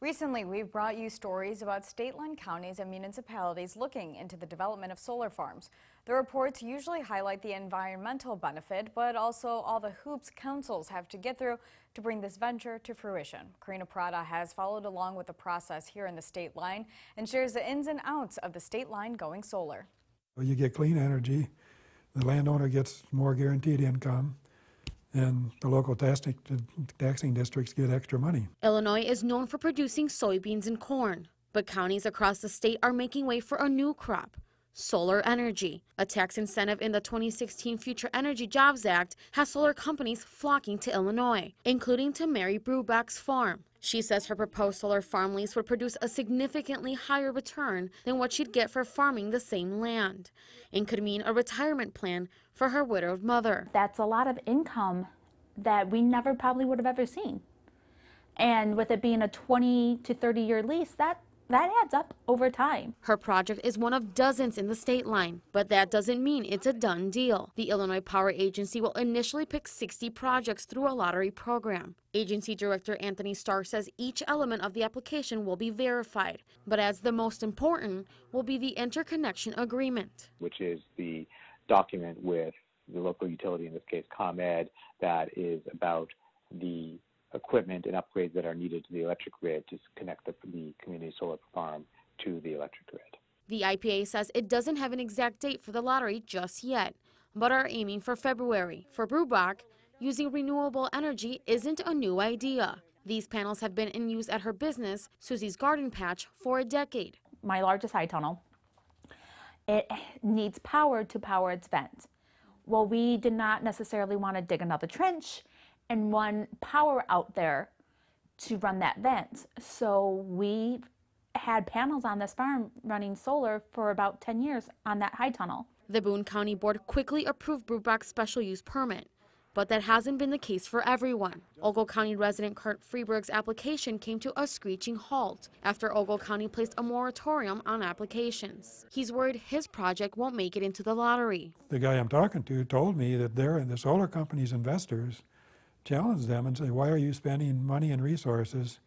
Recently, we've brought you stories about state-line counties and municipalities looking into the development of solar farms. The reports usually highlight the environmental benefit, but also all the hoops councils have to get through to bring this venture to fruition. Karina Prada has followed along with the process here in the state line and shares the ins and outs of the state line going solar. You get clean energy, the landowner gets more guaranteed income, and the local taxing districts get extra money. Illinois is known for producing soybeans and corn, but counties across the state are making way for a new crop, solar energy. A tax incentive in the 2016 Future Energy Jobs Act has solar companies flocking to Illinois, including to Mary Bruback's farm. She says her proposed solar farm lease would produce a significantly higher return than what she'd get for farming the same land, and could mean a retirement plan for her widowed mother. That's a lot of income that we never probably would have ever seen. And with it being a 20 to 30-year lease, that adds up over time. Her project is one of dozens in the state line, but that doesn't mean it's a done deal. The Illinois Power Agency will initially pick 60 projects through a lottery program. Agency Director Anthony Starr says each element of the application will be verified, but adds the most important will be the interconnection agreement, which is the document with the local utility, in this case ComEd, that is about the equipment and upgrades that are needed to the electric grid to connect the community solar farm to the electric grid. The IPA says it doesn't have an exact date for the lottery just yet, but are aiming for February. For Bruback, using renewable energy isn't a new idea. These panels have been in use at her business, Susies Garden Patch, for a decade. My largest high tunnel, it needs power to power its vent. Well, we did not necessarily want to dig another trench and run power out there to run that vent. So we had panels on this farm running solar for about 10 years on that high tunnel. The Boone County Board quickly approved Bruback's special use permit, but that hasn't been the case for everyone. Ogle County resident Kurt Freeberg's application came to a screeching halt after Ogle County placed a moratorium on applications. He's worried his project won't make it into the lottery. The guy I'm talking to told me that the solar company's investors challenge them and say, why are you spending money and resources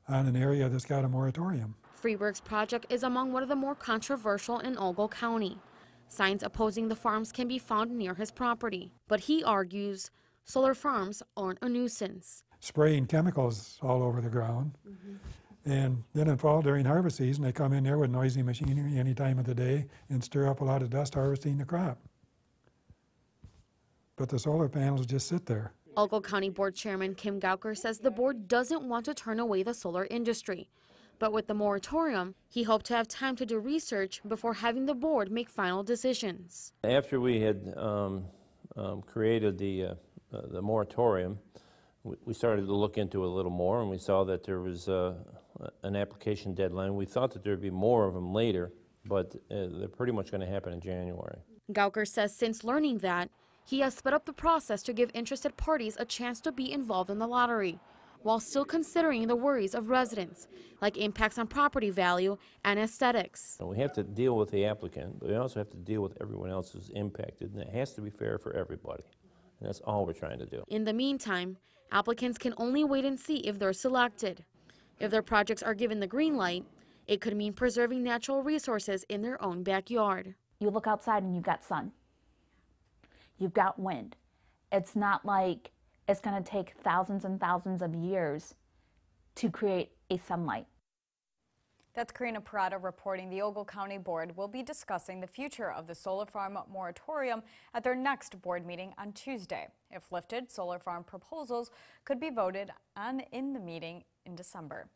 on an area that's got a moratorium? Freeberg's project is among one of the more controversial in Ogle County. Signs opposing the farms can be found near his property, but he argues solar farms aren't a nuisance. Spraying chemicals all over the ground, and then in fall during harvest season they come in there with noisy machinery any time of the day and stir up a lot of dust harvesting the crop. But the solar panels just sit there. Ogle County Board Chairman Kim Gauker says the board doesn't want to turn away the solar industry. But with the moratorium, he hoped to have time to do research before having the board make final decisions. After we had created the moratorium, we started to look into it a little more, and we saw that there was an application deadline. We thought that there would be more of them later, but they're pretty much going to happen in January. Gauker says since learning that, he has sped up the process to give interested parties a chance to be involved in the lottery, while still considering the worries of residents, like impacts on property value and aesthetics. We have to deal with the applicant, but we also have to deal with everyone else who's impacted, and it has to be fair for everybody. And that's all we're trying to do. In the meantime, applicants can only wait and see if they're selected. If their projects are given the green light, it could mean preserving natural resources in their own backyard. You look outside and you've got sun. You've got wind. It's not like it's going to take thousands and thousands of years to create a sunlight. That's Karina Prada reporting. The Ogle County Board will be discussing the future of the solar farm moratorium at their next board meeting on Tuesday. If lifted, solar farm proposals could be voted on in the meeting in December.